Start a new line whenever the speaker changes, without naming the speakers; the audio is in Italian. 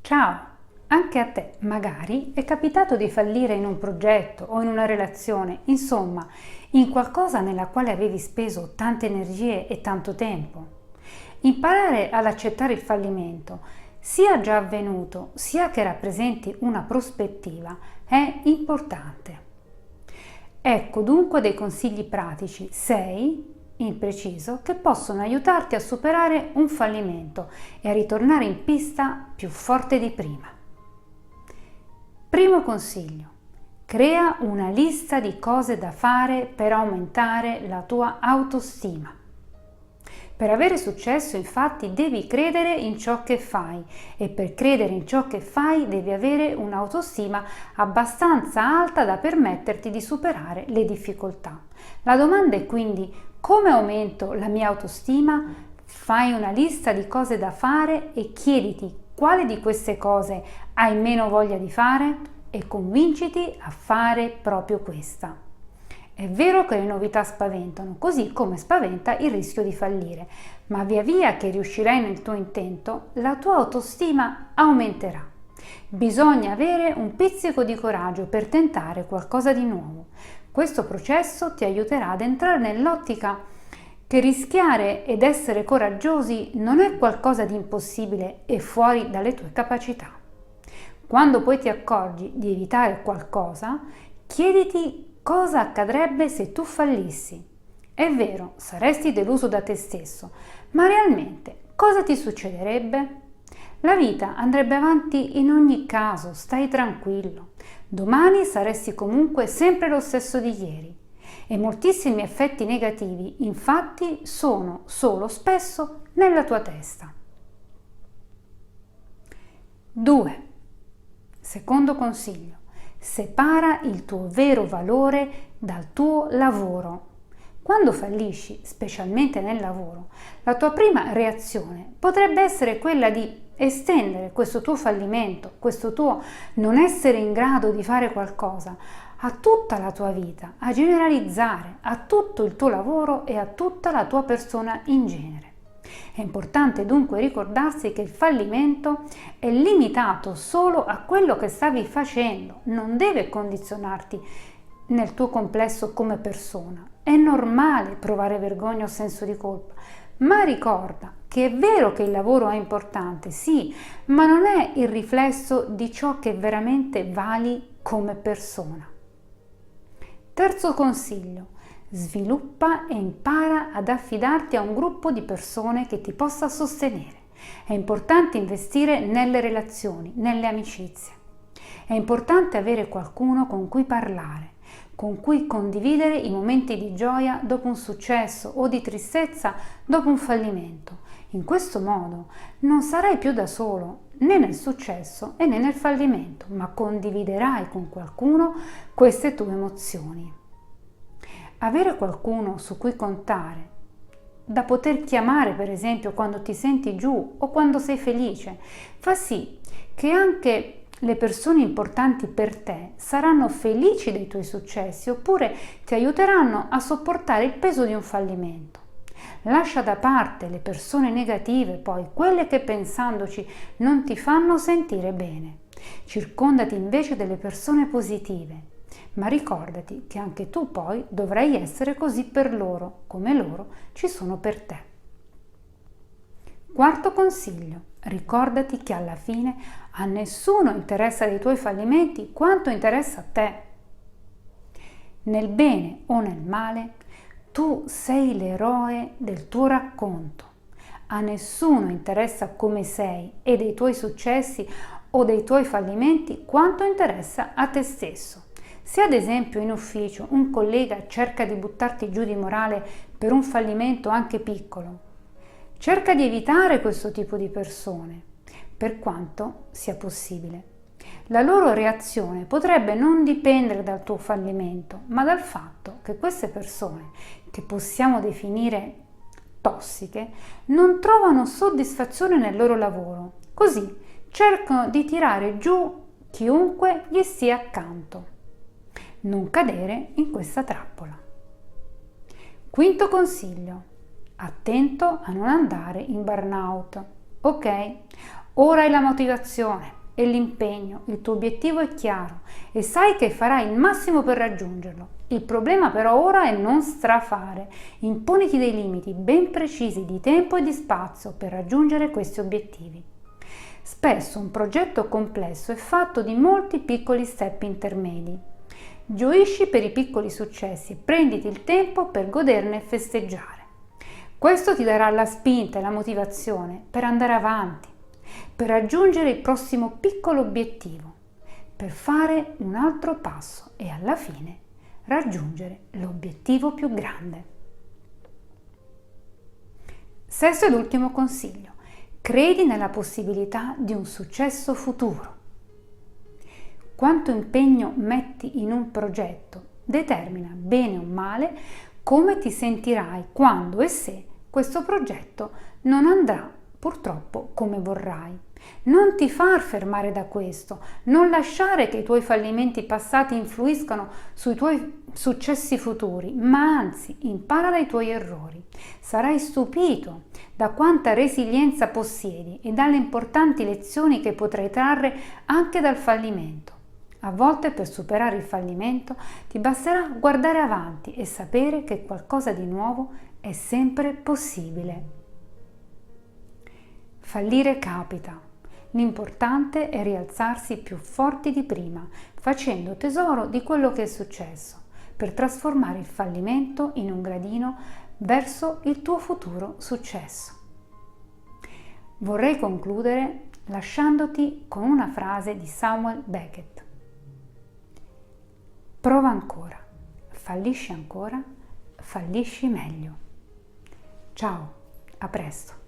Ciao! Anche a te magari è capitato di fallire in un progetto o in una relazione, insomma, in qualcosa nella quale avevi speso tante energie e tanto tempo. Imparare ad accettare il fallimento, sia già avvenuto, sia che rappresenti una prospettiva, è importante. Ecco dunque dei consigli pratici, 6 in preciso, che possono aiutarti a superare un fallimento e a ritornare in pista più forte di prima. Primo consiglio: crea una lista di cose da fare per aumentare la tua autostima. Per avere successo, infatti, devi credere in ciò che fai e per credere in ciò che fai devi avere un'autostima abbastanza alta da permetterti di superare le difficoltà. La domanda è quindi: come aumento la mia autostima? Fai una lista di cose da fare e chiediti quale di queste cose hai meno voglia di fare e convinciti a fare proprio questa. È vero che le novità spaventano, così come spaventa il rischio di fallire, ma via via che riuscirai nel tuo intento, la tua autostima aumenterà. Bisogna avere un pizzico di coraggio per tentare qualcosa di nuovo. Questo processo ti aiuterà ad entrare nell'ottica che rischiare ed essere coraggiosi non è qualcosa di impossibile e fuori dalle tue capacità. Quando poi ti accorgi di evitare qualcosa, chiediti cosa accadrebbe se tu fallissi. È vero, saresti deluso da te stesso, ma realmente cosa ti succederebbe? La vita andrebbe avanti in ogni caso, stai tranquillo. Domani saresti comunque sempre lo stesso di ieri. E moltissimi effetti negativi, infatti, sono solo spesso nella tua testa. 2. Secondo consiglio: separa il tuo vero valore dal tuo lavoro. Quando fallisci, specialmente nel lavoro, la tua prima reazione potrebbe essere quella di estendere questo tuo fallimento, questo tuo non essere in grado di fare qualcosa, a tutta la tua vita, a generalizzare a tutto il tuo lavoro e a tutta la tua persona in genere. È importante dunque ricordarsi che il fallimento è limitato solo a quello che stavi facendo, non deve condizionarti nel tuo complesso come persona. È normale provare vergogna o senso di colpa, ma ricorda che è vero che il lavoro è importante, sì, ma non è il riflesso di ciò che veramente vali come persona. Terzo consiglio: sviluppa e impara ad affidarti a un gruppo di persone che ti possa sostenere. È importante investire nelle relazioni, nelle amicizie. È importante avere qualcuno con cui parlare, con cui condividere i momenti di gioia dopo un successo o di tristezza dopo un fallimento. In questo modo non sarai più da solo né nel successo né nel fallimento, ma condividerai con qualcuno queste tue emozioni. Avere qualcuno su cui contare, da poter chiamare per esempio quando ti senti giù o quando sei felice, fa sì che anche le persone importanti per te saranno felici dei tuoi successi oppure ti aiuteranno a sopportare il peso di un fallimento. Lascia da parte le persone negative, poi quelle che pensandoci non ti fanno sentire bene. Circondati invece delle persone positive. Ma ricordati che anche tu poi dovrai essere così per loro, come loro ci sono per te. Quarto consiglio: ricordati che alla fine a nessuno interessa dei tuoi fallimenti quanto interessa a te. Nel bene o nel male, tu sei l'eroe del tuo racconto. A nessuno interessa come sei e dei tuoi successi o dei tuoi fallimenti quanto interessa a te stesso. Se ad esempio in ufficio un collega cerca di buttarti giù di morale per un fallimento anche piccolo, cerca di evitare questo tipo di persone, per quanto sia possibile. La loro reazione potrebbe non dipendere dal tuo fallimento, ma dal fatto che queste persone, che possiamo definire tossiche, non trovano soddisfazione nel loro lavoro, così cercano di tirare giù chiunque gli stia accanto. Non cadere in questa trappola. Quinto consiglio: attento a non andare in burnout. Ok, ora hai la motivazione, e l'impegno, il tuo obiettivo è chiaro e sai che farai il massimo per raggiungerlo. Il problema però ora è non strafare. Imponiti dei limiti ben precisi di tempo e di spazio per raggiungere questi obiettivi. Spesso un progetto complesso è fatto di molti piccoli step intermedi. Gioisci per i piccoli successi e prenditi il tempo per goderne e festeggiare. Questo ti darà la spinta e la motivazione per andare avanti, per raggiungere il prossimo piccolo obiettivo, per fare un altro passo e alla fine raggiungere l'obiettivo più grande. Sesto ed ultimo consiglio: credi nella possibilità di un successo futuro. Quanto impegno metti in un progetto determina, bene o male, come ti sentirai quando e se questo progetto non andrà purtroppo come vorrai. Non ti far fermare da questo, non lasciare che i tuoi fallimenti passati influiscano sui tuoi successi futuri, ma anzi impara dai tuoi errori. Sarai stupito da quanta resilienza possiedi e dalle importanti lezioni che potrai trarre anche dal fallimento. A volte per superare il fallimento ti basterà guardare avanti e sapere che qualcosa di nuovo è sempre possibile. Fallire capita. L'importante è rialzarsi più forti di prima, facendo tesoro di quello che è successo, per trasformare il fallimento in un gradino verso il tuo futuro successo. Vorrei concludere lasciandoti con una frase di Samuel Beckett. Prova ancora, fallisci ancora, fallisci meglio. Ciao, a presto.